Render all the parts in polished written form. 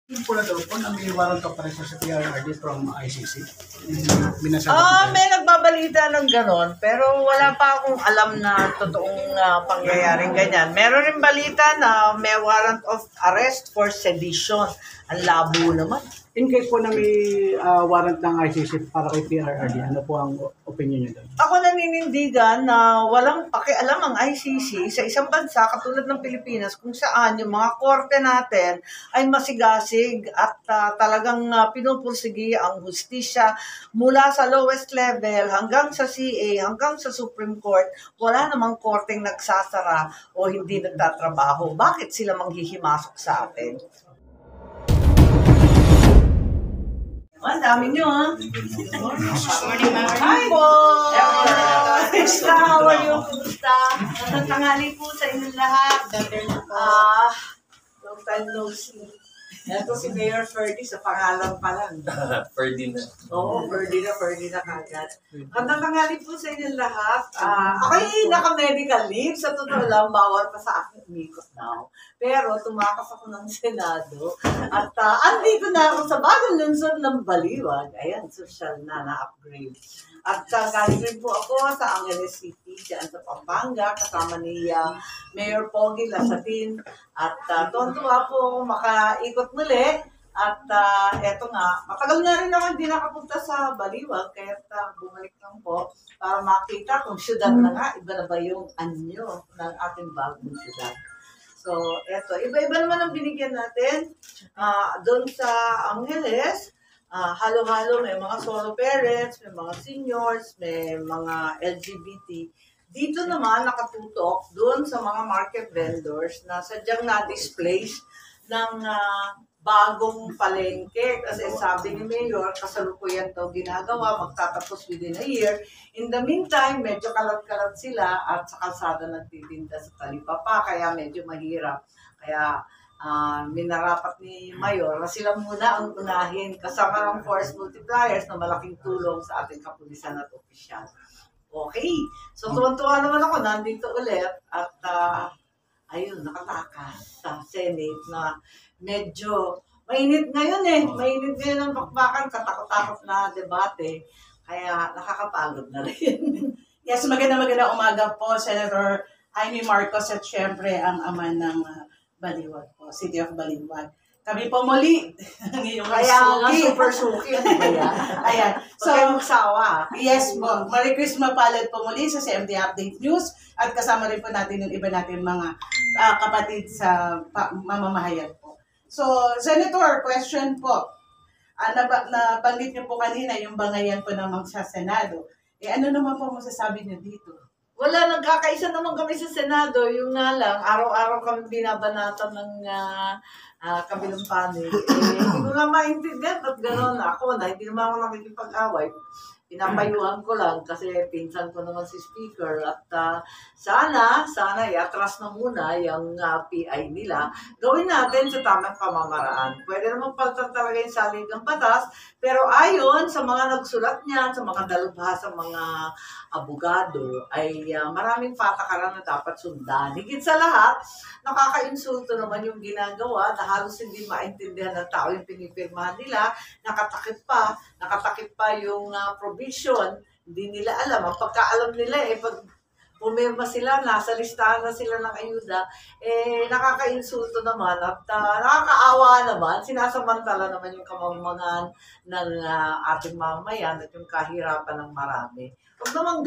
Yung pula daw po, nang warrant of arrest sa PRRD from ICC. May nagbabalita ng ganon, pero wala pa akong alam na totoong pangyayaring ganyan. Meron rin balita na may warrant of arrest for sedition. Ang labo naman. In case po na may warrant ng ICC para kay PRRD, ano po ang opinion niyo doon? Ako naninindigan na walang pakialam ang ICC sa isang bansa katulad ng Pilipinas kung saan yung mga korte natin ay masigasig at talagang pinupursigi ang hustisya mula sa lowest level hanggang sa CA, hanggang sa Supreme Court. Wala namang korteng nagsasara o hindi nagtatrabaho. Bakit sila manghihimasok sa atin? Ang dami nyo, ha? Morning, ma'am. Hi po! Kumusta? How are you? Kumusta? Magandang tanghali po sa inyong lahat. Long time no see. Ito si Mayor Ferdy sa pangalan pa lang. Ferdy na. Oo, Ferdy na kagad. Magandang tanghali po sa inyong lahat. Ako'y naka-medical leave. Sa totoo lang, bawal pa sa akin umikot now. Pero tumakas ako ng Senado at andito na ako sa bagong lungsod ng Baliwag. Ayan, social na-upgrade. At galing rin po ako sa Angeles City, dyan sa Pampanga, kasama ni Mayor Pogi Lasatin. At tuwan-tuwa po ako makaikot muli. At eto nga, matagal na rin ako hindi nakapunta sa Baliwag, kaya bumalik lang po para makita kung syudad na nga, iba na ba yung anyo ng ating bagong syudad. So, eto, iba-iba naman ang binigyan natin. Doon sa Angeles, halo-halo, may mga solo parents, may mga seniors, may mga LGBT. Dito naman nakatutok doon sa mga market vendors na sadyang na-displace ng bagong palengke. Kasi sabi ni Mayor, kasalukuyan daw ginagawa, magtatapos within a year. In the meantime, medyo kalat-kalat sila at sa kalsada nagtitinda sa talipapa, kaya medyo mahirap. Kaya minarapat ni Mayor na sila muna ang unahin kasama ng force multipliers na malaking tulong sa ating kapulisan at opisyal. Okay, so tuwan-tuwa naman ako, nandito ulit at ayun, nakatakas sa Senate na medyo mainit ngayon mainit ngayon ang bakbakan, katakot-takot na debate, kaya nakakapagod na rin. Yes, magandang umaga po, Senator Jaime Marcos at syempre ang ama ng Baliwag po, City of Baliwag. Kami po muli, ang iyong Kaya nga suki. super suki, ano ba yan? Ayan. So, magsawa. Yes po. Merry Christmas palad po muli sa CMD Update News at kasama rin po natin yung iba natin mga kapatid sa mamamahayan po. So, Senator, question po. Nabanggit niyo po kanina yung bangayan po naman sa Senado. Ano naman po masasabi niyo dito? Wala, nagkakaisa naman kami sa Senado. Yung nga lang, araw-araw kami binabanatan ng kabilang panig. Hindi ko nga maintindihan at gano'n ako na hindi naman ako nakikipag-away. Pinapayuhan ko lang kasi pinsan ko naman si Speaker at sana i-atras na muna yung PI nila. Gawin natin sa tamang pamamaraan. Pwede naman palitan talaga yung saligang batas, pero ayon sa mga nagsulat niyan, sa mga dalubhasang mga abogado, ay maraming patakaran na dapat sundan. Higit sa lahat, nakaka-insulto naman yung ginagawa na halos hindi maintindihan ng tao yung pinipirmahan nila, nakatakip pa yung provision, hindi nila alam. Ang pagkaalam nila pag pumirma sila, nasa listahan na sila ng ayuda, nakaka-insulto naman at nakakaawa naman, sinasamantala naman yung kamamanan ng ating mamamayan at yung kahirapan ng marami. Huwag naman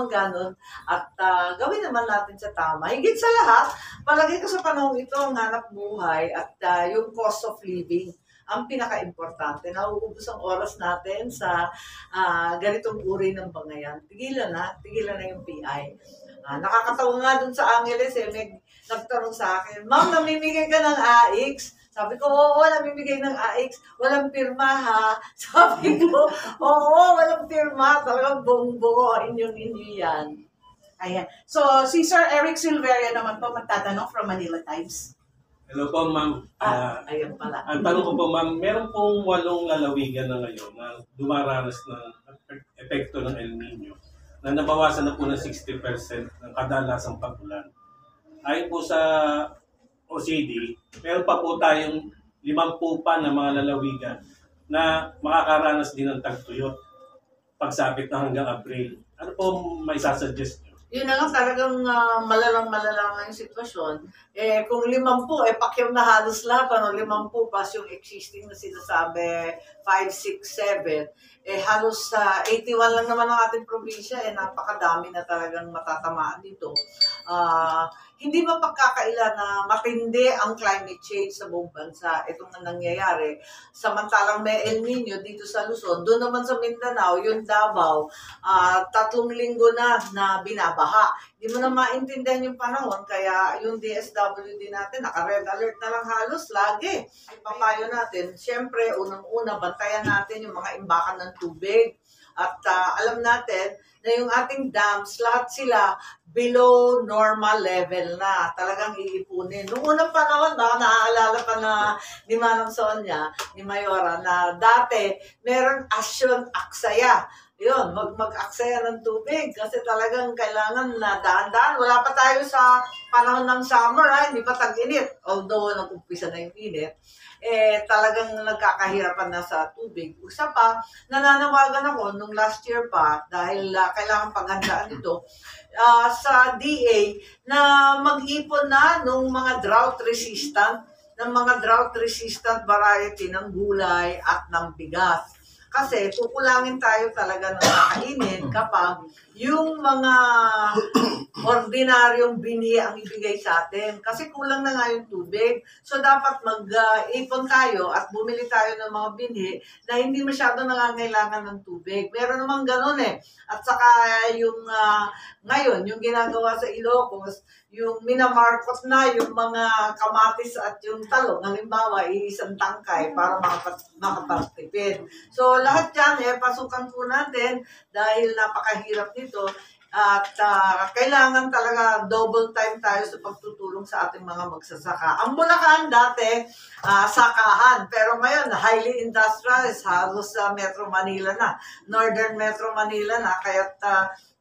ganun. At gawin naman natin sa tama. Higit sa lahat, palagi ko sa panahon ito ang hanap buhay at yung cost of living ang pinaka-importante. Nauubos ang oras natin sa ganitong uri ng bangayan. Tigilan na yung PI. Nakakatawa nga dun sa Angeles, may nagtanong sa akin, "Ma'am, namimigay ka ng AX?" Sabi ko, "Oo, namimigay ng AX. Walang pirma, ha?" Sabi ko, "Oo, walang pirma. Talagang buong-buo. Inyong-inyo yan." Ayan. So, si Sir Eric Silveria naman po magtatanong from Manila Times. Hello po, ma'am. Ayun pala. Ang tanong ko po, ma'am, meron pong 8 lalawigan na ngayon na dumaranas ng epekto ng El Nino na nabawasan na po ng 60% ng kadalasang pag-ulan. Ayon po sa OCD, meron pa po tayong 50 pa na mga lalawigan na makakaranas din ng tagtuyot pagsapit na hanggang Abril. Ano po may sasuggest nyo? Yun na nga talagang malalang yung sitwasyon. Kung 50, pakyam na halos lahat, 50 pas yung existing na sinasabi, 5, 6, 7, halos 81 lang naman ang ating probinsya, napakadami na talagang matatamaan dito. Hindi ba pagkakaila na matindi ang climate change sa buong bansa? Itong na nangyayari. Samantalang may El Nino dito sa Luzon, doon naman sa Mindanao, yung Davao, 3 linggo na binabaha. Hindi mo na maintindihan yung panahon, kaya yung DSWD natin, naka-red alert na lang halos lagi. Papayo natin, siyempre, unang-una, bantayan natin yung mga imbakan ng tubig. At alam natin na yung ating dams, lahat sila below normal level na. Talagang iipunin. Noong unang panahon, baka naaalala pa na ni Manang Sonia, ni Mayora, na dati meron asyon aksaya. Yun, mag-aksaya ng tubig kasi talagang kailangan na daan-daan. Wala pa tayo sa panahon ng summer, hindi pa tag-init. Although nag-umpisa na yung init, talagang nagkakahirapan na sa tubig. Isa pa, nananawagan ako nung last year pa, dahil kailangan paghandaan ito, sa DA na mag-ipon na nung mga drought-resistant variety ng gulay at ng bigas. Kasi kukulangin tayo talaga ng kakainin kapag yung mga ordinaryong binhi ang ibigay sa atin. Kasi kulang na nga yung tubig. So dapat mag-ipon tayo at bumili tayo ng mga binhi na hindi masyado nangangailangan ng tubig. Meron namang ganun At saka yung ngayon, yung ginagawa sa Ilocos, yung minamarkot na yung mga kamatis at yung talong, halimbawa, isang tangkay para makapagtipid. So, lahat yan, pasukan po natin dahil napakahirap nito at kailangan talaga double time tayo sa pagtutulong sa ating mga magsasaka. Ang Bulacan dati, sakahan, pero ngayon, highly industrialized, halos sa Metro Manila na, Northern Metro Manila na, kaya't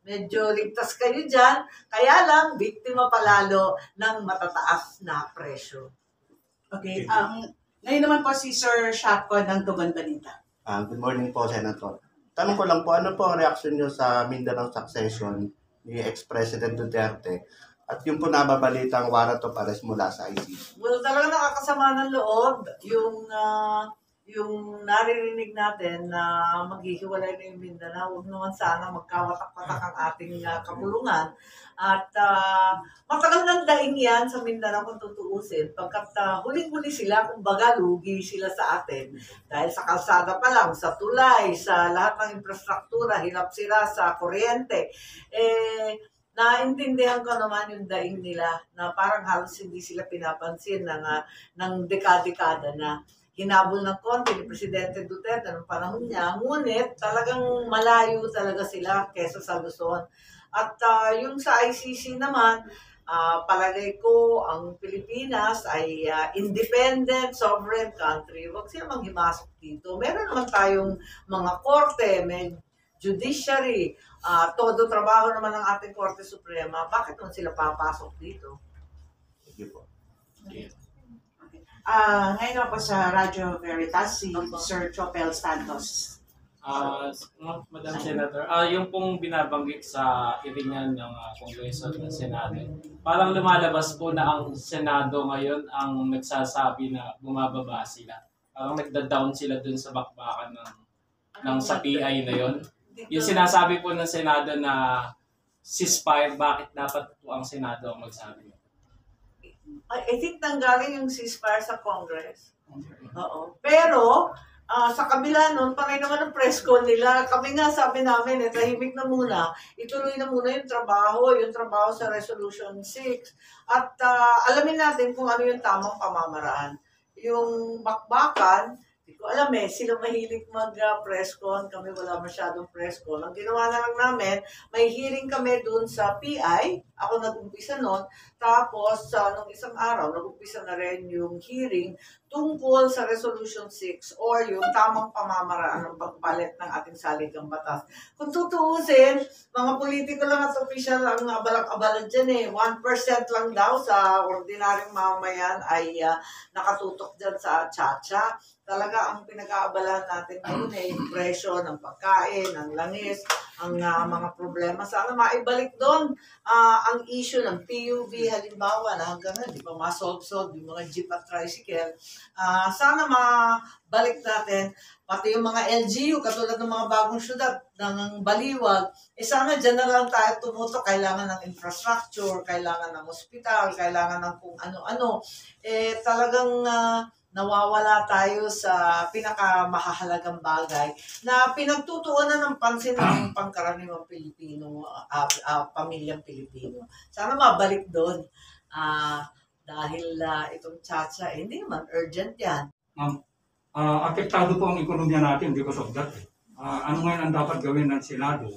medyo ligtas kayo dyan, kaya lang, biktima palalo ng matataas na presyo. Okay, ngayon naman po si Sir Shapco ng Tugon Balita. Good morning po, Senator. Tanong ko lang po, ano po ang reaksyon nyo sa Mindanao succession ni ex-President Duterte at yung po nababalitang warrant of arrest mula sa ICC? Well, talaga nakakasama ng loob yung naririnig natin na maghihiwalay na yung Mindanao. Huwag naman sana magkawatak-watak ang ating kapulungan. At matagal ng daing yan sa Mindanao kung tutuusin. Pagkat huling-huli sila, kumbaga lugi sila sa atin. Dahil sa kalsada pa lang, sa tulay, sa lahat ng infrastruktura, hirap sila sa kuryente. Naintindihan ko naman yung daing nila na parang halos hindi sila pinapansin ng dekada-dekada na hinabol ng konti ni Presidente Duterte ng panahon niya, ngunit talagang malayo talaga sila kesa sa Luzon. At yung sa ICC naman, palagay ko ang Pilipinas ay independent, sovereign country. Huwag sila manghimasok dito. Meron naman tayong mga korte, may judiciary, todo trabaho naman ng ating Korte Suprema. Bakit naman sila papasok dito? Thank you po. Ngayon po sa Radyo Veritas, si Sir Chopel Santos. Madam Senator, yung pong binabanggit sa iringan ng Kongreso at ng Senado, parang lumalabas po na ang Senado ngayon ang nagsasabi na bumababa sila. Parang nagda-down sila dun sa bakbakan ng sa PI na yon. Yung sinasabi po ng Senado na ceasefire, bakit dapat po ang Senado ang magsabi? I think nanggaling yung ceasefire sa Congress. Oo. Pero, sa kabila nun, panay naman ang press con nila. Kami nga sabi namin, tahimik na muna. Ituloy na muna yung trabaho sa Resolution 6. At alamin natin kung ano yung tamang pamamaraan. Yung bakbakan, hindi ko alam sila mahilig mag-press con. Kami wala masyadong press con. Ang ginawa na lang namin, may hearing kami dun sa PI. Ako nag-umpisa nun. Tapos, nung isang araw, nag-umpisa na rin yung hearing tungkol sa Resolution 6 or yung tamang pamamaraan ng pagpalit ng ating saligang batas. Kung tutuusin, mga politiko lang at opisyal ang abalang-abalan dyan eh. 1% lang daw sa ordinaryong mamamayan ay nakatutok dyan sa tsa-tsa. Talaga ang pinag-aabalahan natin ngayon ay yung presyo ng pagkain, ng langis, ang mga problema. Sana maibalik doon ang issue ng PUV halimbawa na hanggang ngayon, di ba masolve-solve yung mga jeep at tricycle. Sana mabalik natin pati yung mga LGU, katulad ng mga bagong syudad ng Baliwag, sana dyan na lang tayo tumutok. Kailangan ng infrastructure, kailangan ng hospital, kailangan ng kung ano-ano. Talagang nawawala tayo sa pinakamahalagang bagay na pinagtutuunan ng pansin ng pangkaraniwang Pilipino, pamilyang Pilipino. Sana mabalik doon. Dahil itong tsa-tsa, hindi naman urgent yan. Apektado po ang ekonomiya natin because of that. Ano ngayon ang dapat gawin ng Senado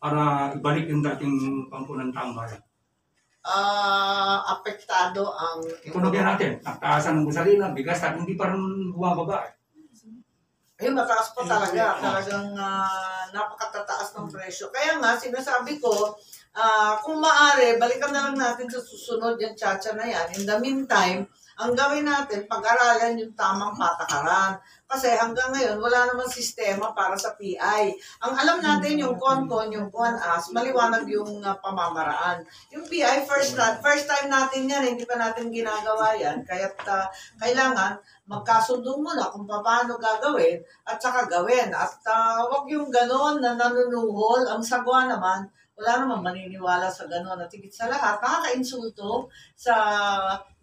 para ibalik yung dating pampunantang bayan? Apektado ang Ekonomiya natin, nagtaasan ng gasolina, bigas, at hindi pa rin bumababa. Ayun, mataas pa talaga. Talagang napakatataas ng presyo. Kaya nga, sinasabi ko, kung maaari, balikan na lang natin sa susunod yung tsa-tsa na yan. In the meantime, ang gawin natin, pag-aralan yung tamang patakaran. Kasi hanggang ngayon, wala namang sistema para sa PI. Ang alam natin yung CONCON, yung CONAS, maliwanag yung pamamaraan. Yung PI, first time natin yan, hindi pa natin ginagawa yan. Kaya kailangan magkasundo muna kung paano gagawin at saka gawin. At wag yung gano'n na nanunuhol. Ang sagwa naman, wala namang maniniwala sa gano'n. At higit sa lahat, nakaka-insulto sa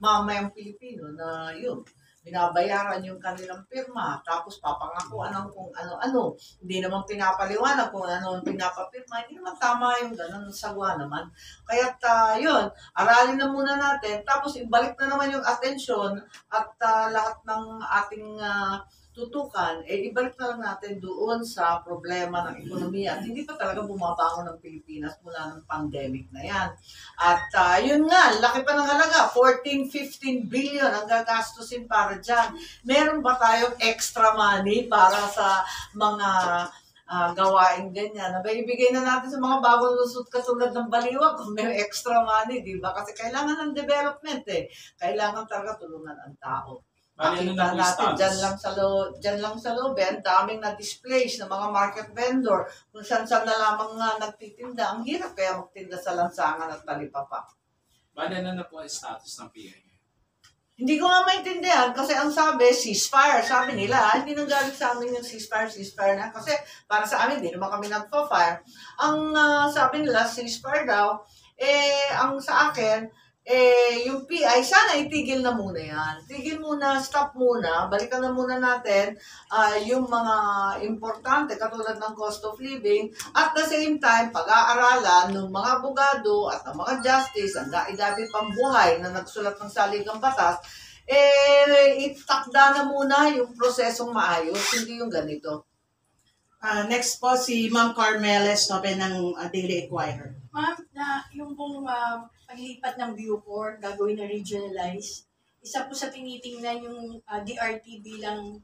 mamayang Pilipino na yun, binabayaran yung kanilang pirma, tapos papangakuan ng kung ano-ano. Hindi naman pinapaliwanag kung ano ang pinapapirma. Hindi naman tama yung gano'n, sagwa naman. Kaya yun, aralin na muna natin, tapos ibalik na naman yung atensyon at lahat ng ating tutukan, ibalik na lang natin doon sa problema ng ekonomiya. At hindi pa talaga bumabangon ng Pilipinas mula ng pandemic na yan. At yun nga, laki pa ng halaga, 14-15 billion ang gagastusin para dyan. Meron ba tayong extra money para sa mga gawain ganyan? Ibigay na natin sa mga bagong lusot katulad ng Baliwag kung may extra money, di ba? Kasi kailangan ng development Kailangan talaga tulungan ang tao. Nakita natin, dyan lang sa loob, ang daming na-displace ng mga market vendor, kung saan-saan na lamang nagtitinda. Ang hirap kaya magtinda sa lansangan at talipapa. Bali, ano na po ang status ng PI? Hindi ko nga maintindihan kasi ang sabi, ceasefire. Sabi nila, hindi nang galing sa amin yung ceasefire na. Kasi para sa amin, hindi naman kami nagpa-fire. Ang sabi nila, ceasefire daw, ang sa akin, yung PI, sana itigil na muna yan. Tigil muna, stop muna, balikan na muna natin yung mga importante katulad ng cost of living at the same time, pag-aaralan ng mga abogado at ng mga justice, ang dai-dami pang buhay na nagsulat ng saligang batas, itakda na muna yung prosesong maayos, hindi yung ganito. Next po si Ma'am Carmeles Tope ng Daily Inquirer. Ma'am, yung pong paglipat ng Bucor, gagawin na regionalize, isa po sa tinitingnan yung DRT bilang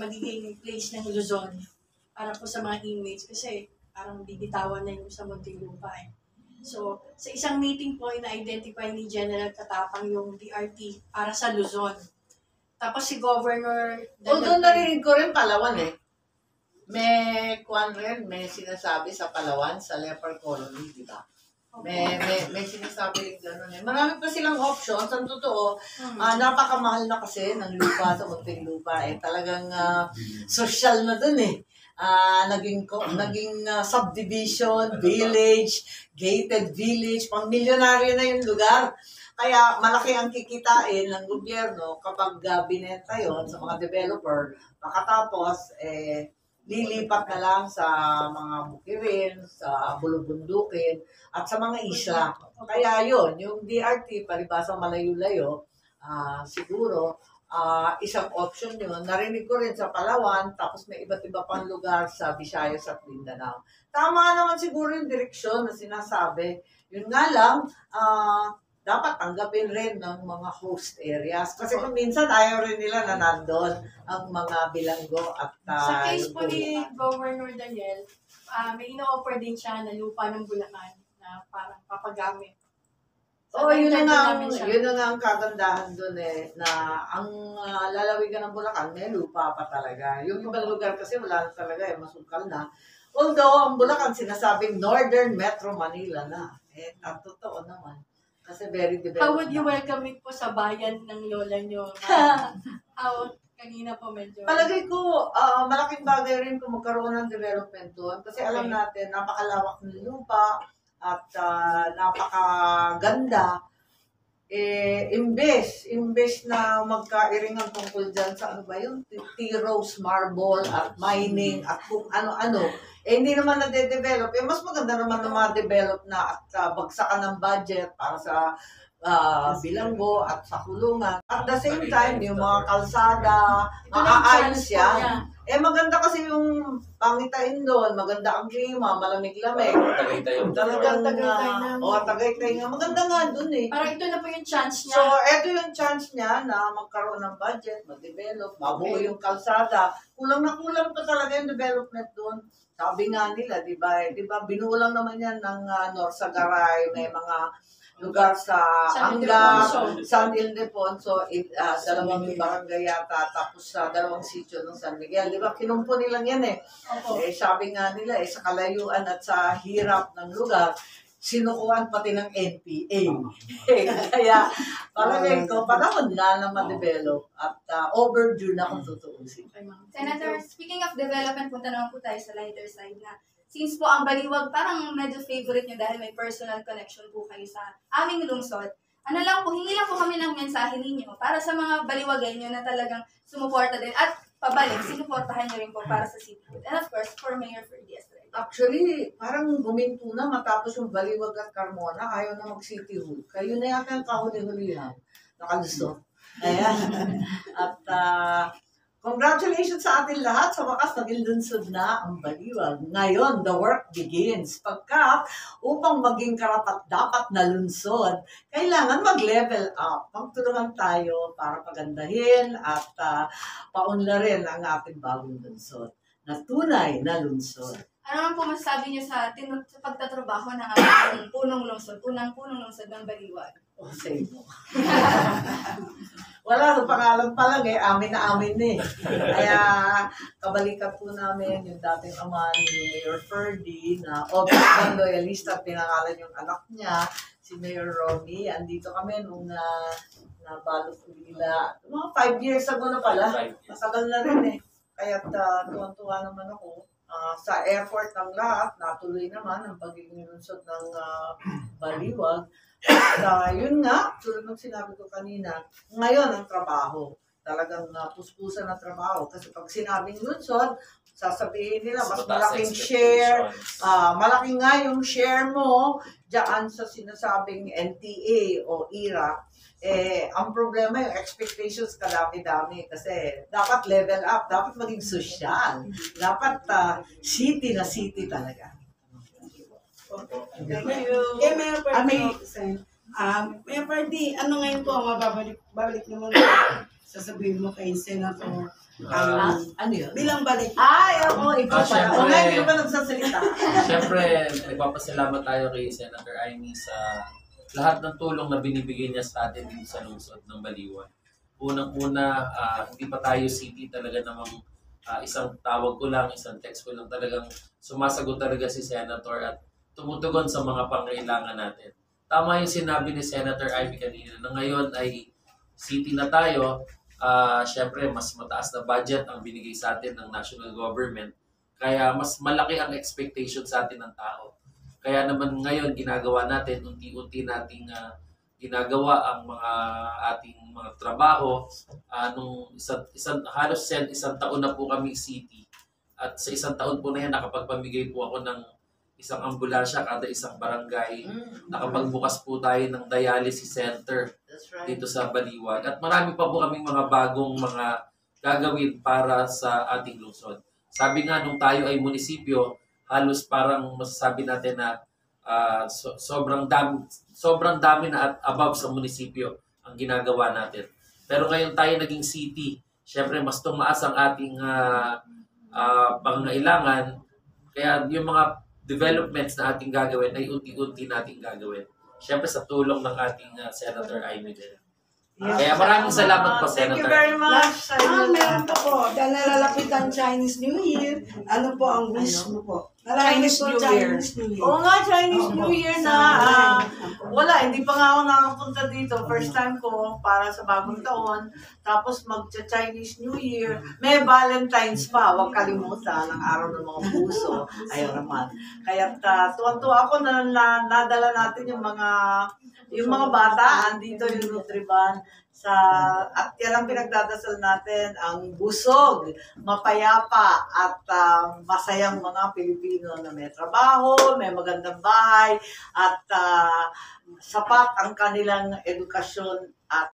magiging place ng Luzon para po sa mga inmates kasi parang bibitawan na yung sa Muntinlupa So, sa isang meeting po, na-identify ni General Katapang yung DRT para sa Luzon. Tapos si Governor... Although narinig ko rin Palawan may sinasabi sa Palawan, sa leper colony, di ba? May sinasabi rin gano'n Marami pa silang options. Ang totoo, napakamahal na kasi ng lupa sa Muntinlupa. Talagang social na dun naging subdivision, village, gated village, pang milyonaryo na yung lugar. Kaya malaki ang kikitain ng gobyerno kapag binenta yon sa mga developer. Pagkatapos, lilipat na lang sa mga bukirin, sa bulubundukin, at sa mga isla. Kaya yun, yung DRT, palibasa malayo-layo, siguro, isang option yun. Narinig ko rin sa Palawan, tapos may iba't iba pang lugar sa Visayas at Mindanao. Tama naman siguro yung direksyon na sinasabi. Yun nga lang, dapat tanggapin rin ng mga host areas. Kasi kung minsan ayaw rin nila na nandun ang mga bilanggo at Sa case yung po ni Bulacan. Governor Daniel, may ino-offer din siya na lupa ng Bulacan na parang papagamit. Oo, yun na nga, namin siya. yun na nga ang kagandahan doon na ang lalawigan ng Bulacan, may lupa pa talaga. Yung ibang lugar kasi wala na talaga, masukal na. Although, ang Bulacan sinasabing Northern Metro Manila na. Ang totoo naman. Kasi very developed. How would you na. welcome it po sa bayan ng lola nyo? Kanina po medyo... Palagay ko, malaking bagay rin kung magkaroon ng development doon. Kasi alam natin, napakalawak ng lupa at napakaganda. Imbes na magkairingan tungkol dyan sa ano ba yun? T-rose, marble, at mining, at kung ano-ano. Hindi naman na-develop. Mas maganda naman na ma-develop na at bagsakan ng budget para sa bilanggo at sa kulungan. At the same time, yung mga kalsada, Ito na yung maaayos chance po yan. niya. Maganda kasi yung pangitain doon, maganda ang klima, malamig-lamig. Talagang, Tagaytay nga. Maganda nga doon eh. Parang ito na po yung chance niya. So, eto yung chance niya na magkaroon ng budget, mag-develop, mabuo yung kalsada. Kulang na kulang pa talaga yung development doon. Sabi nga nila, di ba, binulang naman yan ng Norsagaray, may mga lugar sa San Anga, Ildefonso. San Ildefonso, dalawang barangay yata, tapos dalawang sitio ng San Miguel. Di ba, kinumpo nilang yan eh. Opo. Sabi nga nila, sa kalayuan at sa hirap ng lugar, sinukuan pati ng NPA. Kaya, palagay ko, panahon na ma-develop at overdue na kung tutuusin. Okay, ma'am. Senator, speaking of development, punta naman po tayo sa lighter side na since po ang Baliwag parang medyo favorite nyo dahil may personal connection po kayo sa aming lungsod. Ano lang po, hingi lang po kami ng mensahe ninyo para sa mga baliwagenyo na talagang sumuporta din at pabalik, sinuportahan nyo rin po para sa city. And of course, for Mayor Ferdias. Actually, parang guminto na matapos yung Baliwag at Carmona, ayaw na mag-city hall. Kayo na yata yung kahuli-hulihan. Nakalusot. Ayan. At congratulations sa atin lahat. Sa wakas, naging lunsod na ang Baliwag. Ngayon, the work begins. Upang maging karapat-dapat na lunsod, kailangan mag-level up. Magtulungan tayo para pagandahin at paunlarin ang ating bagong lunsod na tunay na lunsod. Ano naman po masasabi niyo sa pagtatrabaho ng aming punong lungsod, unang-punong lungsod ng Baliwag? Say mo. Wala, sa pangalan pa lang amin na amin eh. Kaya kabalikan po namin yung dating ama ni Mayor Ferdy na obvious loyalista at pinangalan yung anak niya, si Mayor Romy. Andito kami nung nabalot nila. Mga 5 years ago na pala. Masagal na rin eh. Kaya tuwan-tuwa naman ako. Sa effort ng lahat, natuloy naman ang pagiging lunsod ng Baliwag. At yun nga, tulad ng sinabi ko kanina, ngayon ang trabaho. Talagang puspusan na trabaho. Kasi pag sinabing lunsod, sasabihin nila, mas malaking share. Malaki nga yung share mo dyan sa sinasabing NTA o IRA. Ang problema yung expectations kadami-dami kasi dapat level up, dapat maging social, dapat city na city talaga. Thank you. Mayor Ferdy, Mayor Ferdy, ano ngayon po ang babalik naman sasabihin mo kay Senator? Ano yun? Bilang balik. Oo, ikaw pala. Siyempre. O nga, hindi ka pa nagsasalita. Siyempre, nagpapasalamat tayo kay Senator Amy sa lahat ng tulong na binibigay niya sa atin dito sa lungsod ng Baliwag. Unang-una, hindi pa tayo city talaga namang isang tawag ko lang, isang text ko lang talagang sumasagot talaga si Senator at tumutugon sa mga pangailangan natin. Tama yung sinabi ni Senator Ivy kanina na ngayon ay city na tayo. Siyempre, mas mataas na budget ang binigay sa atin ng national government. Kaya mas malaki ang expectation sa atin ng tao. Kaya naman ngayon ginagawa natin, unti-unti nating ginagawa ang mga ating mga trabaho. Nung halos isang taon na po kami city. At sa isang taon po na yan, nakapagpamigay po ako ng isang ambulansya kada isang barangay. Nakapagbukas po tayo ng dialysis center dito sa Baliwag. At marami pa po kaming mga bagong mga gagawin para sa ating lungsod. Sabi nga nung tayo ay munisipyo, halos parang masasabi natin na sobrang dami na at above sa munisipyo ang ginagawa natin. Pero ngayon tayo naging city, syempre mas tumaas ang ating pangangailangan, kaya yung mga developments na ating gagawin ay unti-unti nating gagawin. Syempre sa tulong ng ating Senator Amy din. Kaya maraming salamat po, Thank you Senator. very much. Meron pa po. Dahil nalalapit ang Chinese New Year, ano po ang wish mo po? Chinese New Year. Oo nga, Chinese New Year na. Wala, hindi pa nga ako nakapunta dito. First time ko para sa bagong taon. Tapos mag-Chinese New Year. May Valentine's pa. Huwag kalimutan ang araw ng mga puso. Ayaw naman. Kaya tuwan-tuwa ako na nadala natin yung mga bata. Andito yung Nutriban. At yan ang pinagdadasal natin, ang busog, mapayapa at masayang mga Pilipino na may trabaho, may magandang bahay at sapat ang kanilang edukasyon at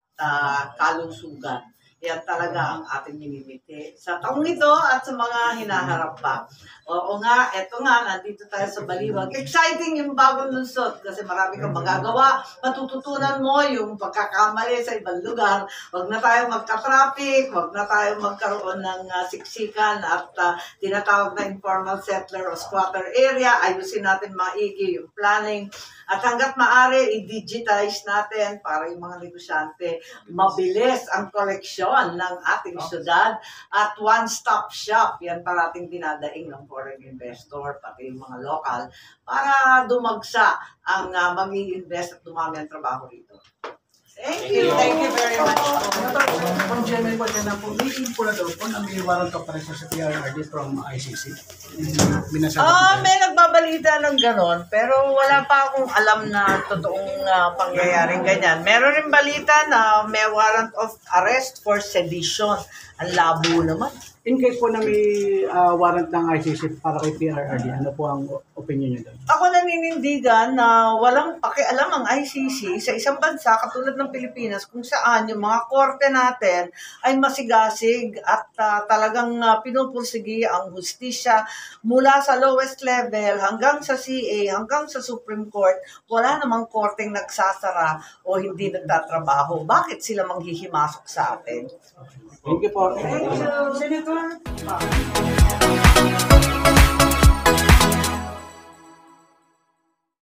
kalusugan. Yan talaga ang ating minimiti sa taong ito at sa mga hinaharap pa. Oo nga, eto nga, nandito tayo sa Baliwag. Exciting yung bagong lungsod kasi marami kang magagawa. Matututunan mo yung pagkakamali sa ibang lugar. Huwag na tayo magka-traffic, huwag na tayo magkaroon ng siksikan at tinatawag na informal settler o squatter area. Ayusin natin maigi yung planning. At hanggat maaari, i-digitize natin para yung mga negosyante mabilis ang koleksyon ng ating syudad at one-stop shop. Yan parating dinadaing ng foreign investor, pati yung mga local, para dumagsa ang mag-i-invest at dumami ang trabaho rito. Thank you. Thank you very much. From GMA po na po, may info na daw po na may warrant of arrest sa PRRD from ICC. May nagbabalita ng ganon, pero wala pa akong alam na totoong pangyayaring ganyan. Meron rin balita na may warrant of arrest for sedition. Ang labo naman. In case po na may warrant ng ICC para kay PRRD, ano po ang opinion niyo doon? Ako naninindigan na walang pakialam ang ICC sa isang bansa katulad ng Pilipinas kung saan yung mga korte natin ay masigasig at talagang pinupursigi ang hustisya mula sa lowest level hanggang sa CA, hanggang sa Supreme Court. Wala namang korteng nagsasara o hindi nagtatrabaho. Bakit sila manghihimasok sa atin? Thank you po. Thank you. Senator,